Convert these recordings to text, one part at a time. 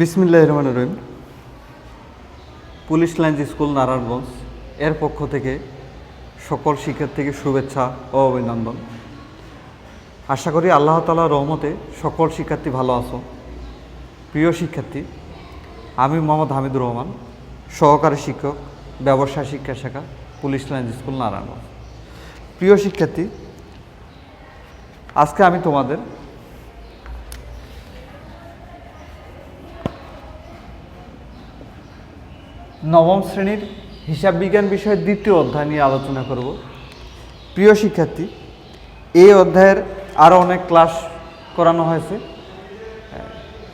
বিসমিল্লাহির রহমানির রহিম। Police lines school Narayanganj এর পক্ষ থেকে সকল শিক্ষার্থীকে শুভেচ্ছা ও অভিনন্দন। আশা করি আল্লাহ তাআলার রহমতে সকল শিক্ষার্থী ভালো আছো। প্রিয় শিক্ষার্থী, আমি মোহাম্মদ হামিদুর রহমান, সহকারী শিক্ষক, ব্যবসায় শিক্ষা শাখা, পুলিশ লাইন্স স্কুল নারায়ণগঞ্জ। প্রিয় শিক্ষার্থী, আজকে আমি তোমাদের নবম শ্রেণীর হিসাব বিজ্ঞান বিষয়ের দ্বিতীয় অধ্যায় নিয়ে আলোচনা করব। প্রিয় শিক্ষার্থী, এই অধ্যায়ের আরও অনেক ক্লাস করানো হয়েছে।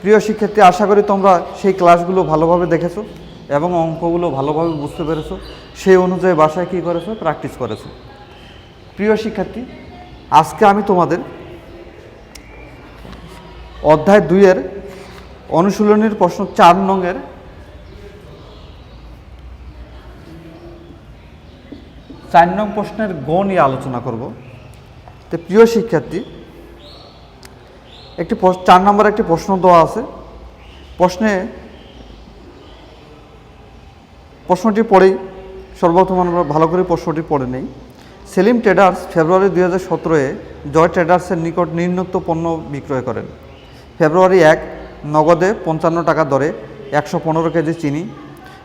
প্রিয় শিক্ষার্থী, আশা করি তোমরা সেই ক্লাসগুলো ভালোভাবে দেখেছো এবং অঙ্কগুলো ভালোভাবে বুঝতে পেরেছো, সেই অনুযায়ী বাসায় কী করেছো, প্র্যাকটিস করেছো। প্রিয় শিক্ষার্থী, আজকে আমি তোমাদের অধ্যায় 2-এর অনুশীলনীর প্রশ্ন 4 নংয়ের 4 নং প্রশ্নের গ নিয়ে আলোচনা করব। তো প্রিয় শিক্ষার্থী, একটি 4 নম্বর একটি প্রশ্ন দেওয়া আছে। প্রশ্নটি পড়েই সর্বপ্রথম আমরা ভালো করে প্রশ্নটি পড়ে নেই। সেলিম ট্রেডার্স ফেব্রুয়ারি 2017-এ জয় ট্রেডার্সের নিকট নিম্নোক্ত পণ্য বিক্রয় করেন। ফেব্রুয়ারি 1 নগদে 55 টাকা দরে 115 কেজি চিনি।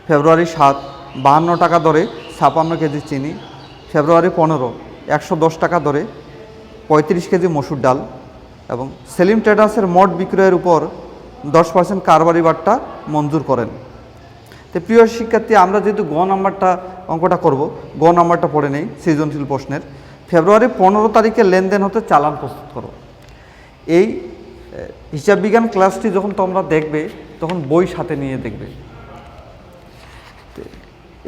ফেব্রুয়ারি 7 52 টাকা দরে 56 কেজি চিনি। ফেব্রুয়ারি 15 110 টাকা দরে 35 কেজি মসুর ডাল। এবং সেলিম ট্রেডার্সের মোট বিক্রয়ের উপর 10% কারবারি বাট্টা মঞ্জুর করেন। তো প্রিয় শিক্ষার্থী, আমরা যেহেতু গ নাম্বারটা অঙ্কটা করব, গ নাম্বারটা পড়ে নেই সৃজনশীল প্রশ্নের। ফেব্রুয়ারি 15 তারিখে লেনদেন হতে চালান প্রস্তুত করো। এই হিসাব বিজ্ঞান ক্লাসটি যখন তোমরা দেখবে তখন বই সাথে নিয়ে দেখবে।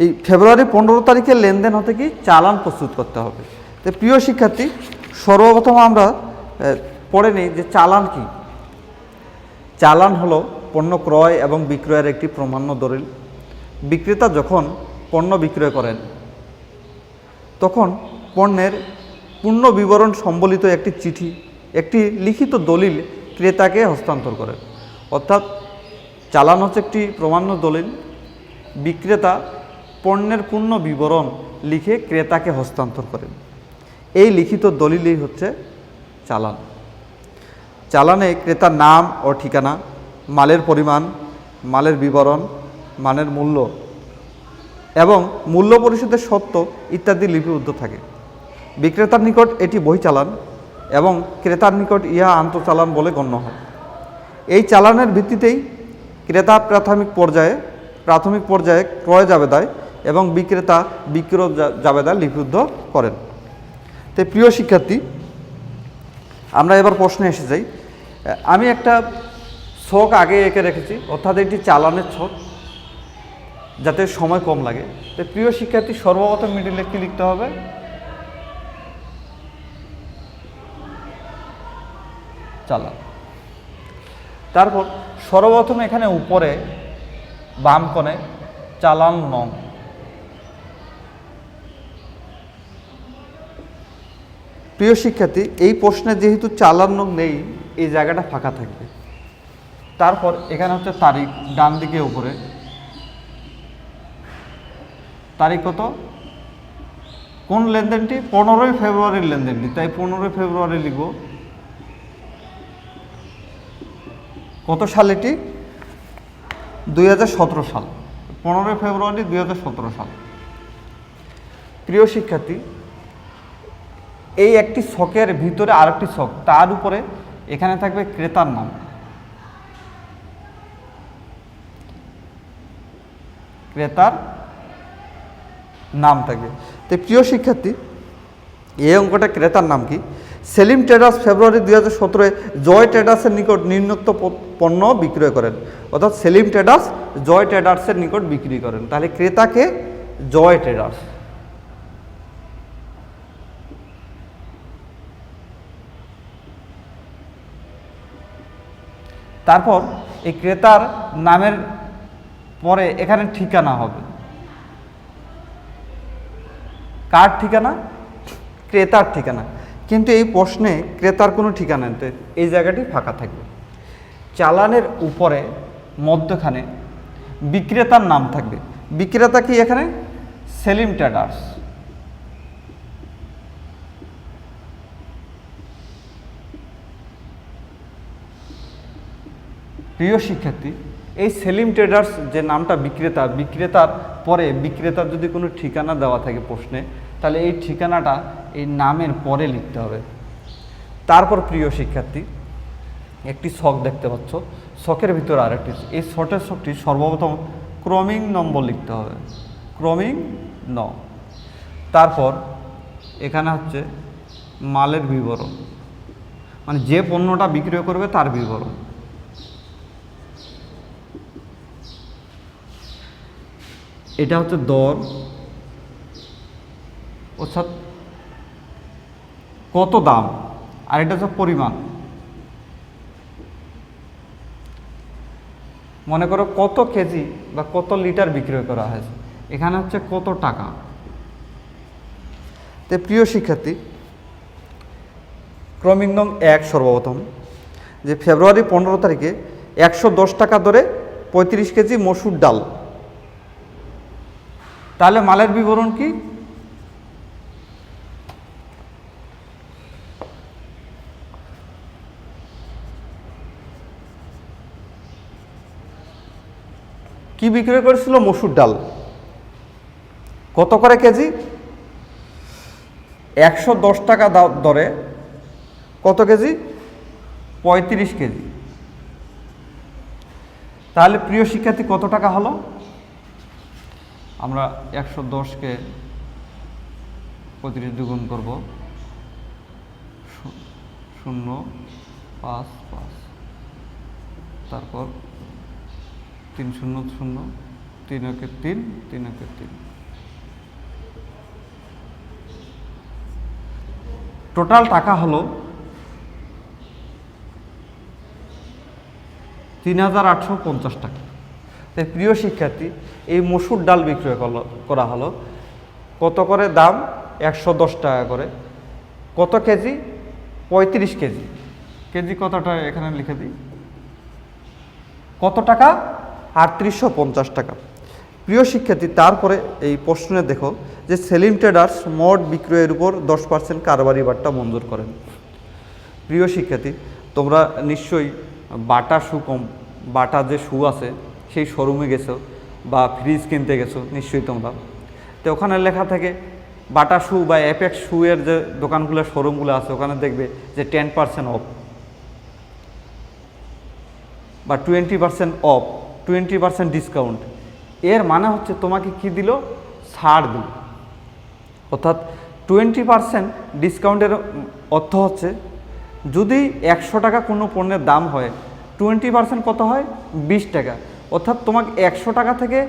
এই ফেব্রুয়ারি 15 তারিখে লেনদেন হতে কি চালান প্রস্তুত করতে হবে। তো প্রিয় শিক্ষার্থী, সর্বপ্রথম আমরা পড়ে নিই যে চালান কি। চালান হলো পণ্য ক্রয় এবং বিক্রয়ের একটি প্রমাণ্য দলিল। বিক্রেতা যখন পণ্য বিক্রয় করেন তখন পণ্যের পূর্ণ বিবরণ সম্বলিত একটি চিঠি, একটি লিখিত দলিল ক্রেতাকে হস্তান্তর করেন। অর্থাৎ চালান হচ্ছে একটি প্রমাণ্য দলিল। বিক্রেতা পণ্যের পূর্ণ বিবরণ লিখে ক্রেতাকে হস্তান্তর করেন। এই লিখিত দলিলই হচ্ছে চালান। চালানে ক্রেতার নাম ও ঠিকানা, মালের পরিমাণ, মালের বিবরণ, মানের মূল্য এবং মূল্য পরিশোধের শর্ত ইত্যাদি লিপিবদ্ধ থাকে। বিক্রেতার নিকট এটি বহি চালান এবং ক্রেতার নিকট ইহা আন্তঃচালান বলে গণ্য হয়। এই চালানের ভিত্তিতেই ক্রেতা প্রাথমিক পর্যায়ে ক্রয় জাবেদায় এবং বিক্রেতা বিক্রয় জাবেদা লিপিবদ্ধ করেন। তো প্রিয় শিক্ষার্থী, আমরা এবার প্রশ্নে এসে যাই। আমি একটা ছক আগে এঁকে রেখেছি, অর্থাৎ এটি চালানের ছক, যাতে সময় কম লাগে। তো প্রিয় শিক্ষার্থী, সর্বপ্রথম মিডিলে কি লিখতে হবে? চালান। তারপর সর্বপ্রথম এখানে উপরে বাম কোণে চালান নং। প্রিয় শিক্ষার্থী, এই প্রশ্নে যেহেতু চালান নং নেই, এই জায়গাটা ফাঁকা থাকবে। তারপর এখানে হচ্ছে তারিখ, ডান দিকে উপরে তারিখ কত, কোন লেনদেনটি, 15 ফেব্রুয়ারির লেনদেনটি, তাই 15 ফেব্রুয়ারি লিখব। কত সাল এটি? 2017 সাল। 15 ফেব্রুয়ারি 2017 সাল। প্রিয় শিক্ষার্থী, এই একটি ছকের ভিতরে আরেকটি ছক, তার উপরে এখানে থাকবে ক্রেতার নাম। ক্রেতার নাম থাকবে। তো প্রিয় শিক্ষার্থী, এই অঙ্কটা ক্রেতার নাম কি? সেলিম ট্রেডার্স ফেব্রুয়ারি 2017-এ জয় ট্রেডার্সের নিকট নিম্নোক্ত পণ্য বিক্রয় করেন। অর্থাৎ সেলিম ট্রেডার্স জয় ট্রেডার্সের নিকট বিক্রি করেন। তাহলে ক্রেতাকে জয় ট্রেডার্স। তারপর এই ক্রেতার নামের পরে এখানে ঠিকানা হবে। কার ঠিকানা? ক্রেতার ঠিকানা। কিন্তু এই প্রশ্নে ক্রেতার কোনো ঠিকানা নেই, এই জায়গাটি ফাঁকা থাকবে। চালানের উপরে মধ্যখানে বিক্রেতার নাম থাকবে। বিক্রেতা কি এখানে? সেলিম ট্রেডার্স। প্রিয় শিক্ষার্থী, এই সেলিম ট্রেডার্স যে নামটা বিক্রেতার পরে বিক্রেতার যদি কোনো ঠিকানা দেওয়া থাকে প্রশ্নে, তাহলে এই ঠিকানাটা এই নামের পরে লিখতে হবে। তারপর প্রিয় শিক্ষার্থী, একটি ছক দেখতে পাচ্ছ, ছকের ভিতরে আরেকটি, এই শর্টের ছকটি সর্বপ্রথম ক্রমিক নম্বর লিখতে হবে, ক্রমিক ন। তারপর এখানে হচ্ছে মালের বিবরণ, মানে যে পণ্যটা বিক্রয় করবে তার বিবরণ। এটা হচ্ছে দর, অর্থাৎ কত দাম, আর এটা হচ্ছে পরিমাণ। মনে করো কত কেজি বা কত লিটার বিক্রয় করা হয়েছে, এখানে হচ্ছে কত টাকা। তো প্রিয় শিক্ষার্থী, ক্রমিক নং 1 সর্বপ্রথম যে ফেব্রুয়ারি 15 তারিখে 110 টাকা দরে 35 কেজি মসুর ডাল। তাহলে মালের বিবরণ কি? কি বিক্রয় করেছিল? মসুর ডাল। কত করে কেজি? 110 টাকা দরে কত কেজি? 35 কেজি। তাহলে প্রিয় শিক্ষার্থী কত টাকা হলো? আমরা 110কে 35 দিয়ে গুণ করব, 055, তারপর 3 0 0, 3 1 3, 3 1 3। টোটাল টাকা হলো 3850 টাকা। তাই প্রিয় শিক্ষার্থী, এই মসুর ডাল বিক্রয় করা হলো কত করে দাম? 110 টাকা করে। কত কেজি? 35 কেজি। কেজি কতটা এখানে লিখে দিই। কত টাকা? 3850 টাকা। প্রিয় শিক্ষার্থী, তারপরে এই প্রশ্নে দেখো যে সেলিম ট্রেডার্স মোট বিক্রয়ের উপর 10% কারবারি বাট্টা মঞ্জুর করেন। প্রিয় শিক্ষার্থী, তোমরা নিশ্চয়ই বাটা যে শু আছে সেই শোরুমে গেছো বা ফ্রিজ কিনতে গেছো নিশ্চয়ই তোমরা। তো ওখানে লেখা থাকে বাটা শু বা অ্যাপেক্স শু এর যে দোকানগুলো শোরুমগুলো আছে, ওখানে দেখবে যে 10% অফ বা 20% অফ, 20% ডিসকাউন্ট। এর মানে হচ্ছে তোমাকে কি দিল? ছাড় দিল। অর্থাৎ 20% ডিসকাউন্টের অর্থ হচ্ছে যদি 100 টাকা কোনো পণ্যের দাম হয়, 20% কত হয়? 20 টাকা। অর্থাৎ তোমাকে 100 টাকা থেকে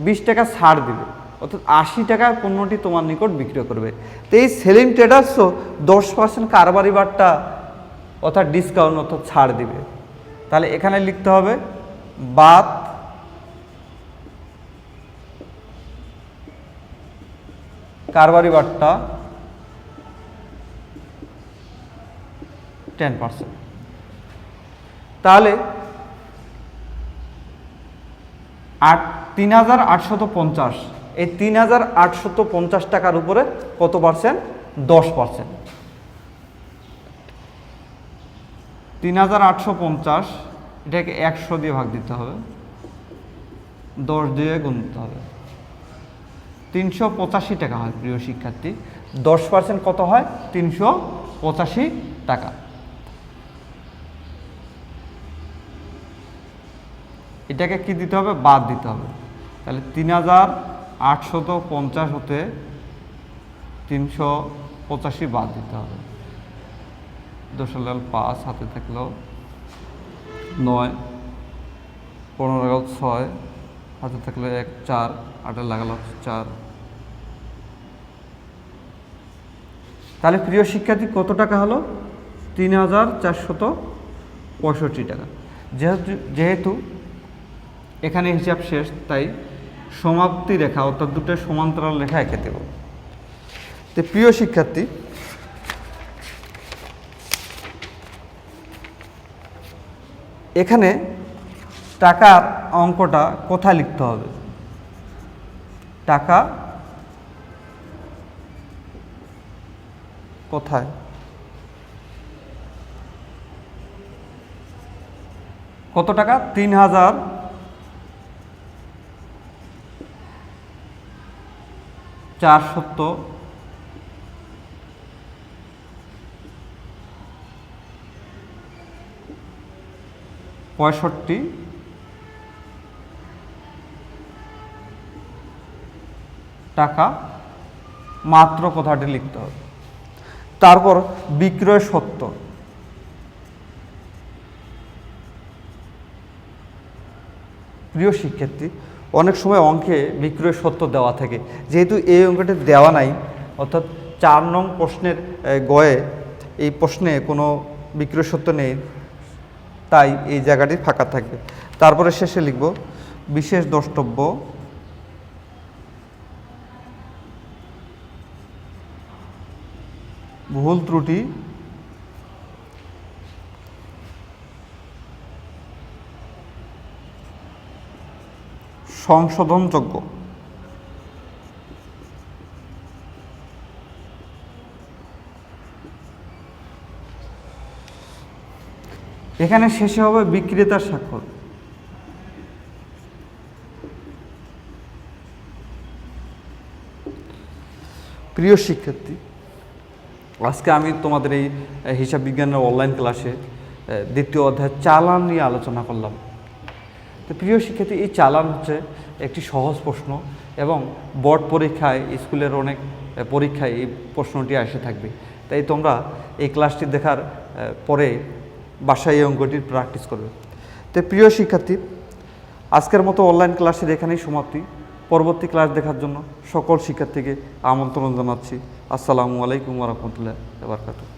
20 টাকা ছাড় দিবে, অর্থাৎ 80 টাকায় পণ্যটি তোমার নিকট বিক্রয় করবে। তো এই সেলিম ট্রেডার্সও 10% কারবারি বাট্টা অর্থাৎ ডিসকাউন্ট অর্থাৎ ছাড় দিবে। তাহলে এখানে লিখতে হবে বাদ কারবারি বাট্টা 10%। তাহলে 3850, এই 3850 টাকার উপরে কত পার্সেন্ট? 10%। 3850 এটাকে 100 দিয়ে ভাগ দিতে হবে, 10 দিয়ে গুণ দিতে হবে, 385 টাকা হয়। প্রিয় শিক্ষার্থী, 10% কত হয়? 385 টাকা। এটাকে কি দিতে হবে? বাদ দিতে হবে। তাহলে 3850 হতে 385 বাদ দিতে হবে। 10 5 হাতে থাকলো 9, 15 6 হাতে থাকলো 1 4, 8 লাগালো 4। তাহলে প্রিয় শিক্ষার্থী কত টাকা হলো? 3465 টাকা। যেহেতু এখানে হিসাব শেষ, তাই সমাপ্তি রেখা অর্থাৎ দুটো সমান্তরাল রেখা এঁকে দেব। তো প্রিয় শিক্ষার্থী, এখানে টাকার অঙ্কটা কোথায় লিখতে হবে? টাকা কোথায়? কত টাকা? 3,465 টাকা মাত্র কথাটি লিখতে হবে। তারপর বিক্রয় সত্য, প্রিয় শিক্ষার্থী, অনেক সময় অঙ্কে বিক্রয় সত্য দেওয়া থাকে, যেহেতু এই অঙ্কটি দেওয়া নাই, অর্থাৎ 4 নং প্রশ্নের গয়ে এই প্রশ্নে কোনো বিক্রয় সত্য নেই, তাই এই জায়গাটি ফাঁকা থাকবে। তারপরে শেষে লিখব বিশেষ দ্রষ্টব্য, ভুল ত্রুটি সংশোধনযোগ্য। এখানে শেষে হবে বিক্রেতার স্বাক্ষর। প্রিয় শিক্ষার্থী, আজকে আমি তোমাদের এই হিসাব বিজ্ঞানের অনলাইন ক্লাসে দ্বিতীয় অধ্যায় চালান নিয়ে আলোচনা করলাম। তো প্রিয় শিক্ষার্থী, এই চালান হচ্ছে একটি সহজ প্রশ্ন এবং বোর্ড পরীক্ষায়, স্কুলের অনেক পরীক্ষায় এই প্রশ্নটি এসে থাকবে। তাই তোমরা এই ক্লাসটি দেখার পরে বাসায় এই অঙ্কটির প্র্যাকটিস করবে। তো প্রিয় শিক্ষার্থী, আজকের মতো অনলাইন ক্লাসের এখানেই সমাপ্তি। পরবর্তী ক্লাস দেখার জন্য সকল শিক্ষার্থীকে আমন্ত্রণ জানাচ্ছি। আসসালামু আলাইকুম ওয়া রাহমাতুল্লাহি ওয়া বারাকাতুহু।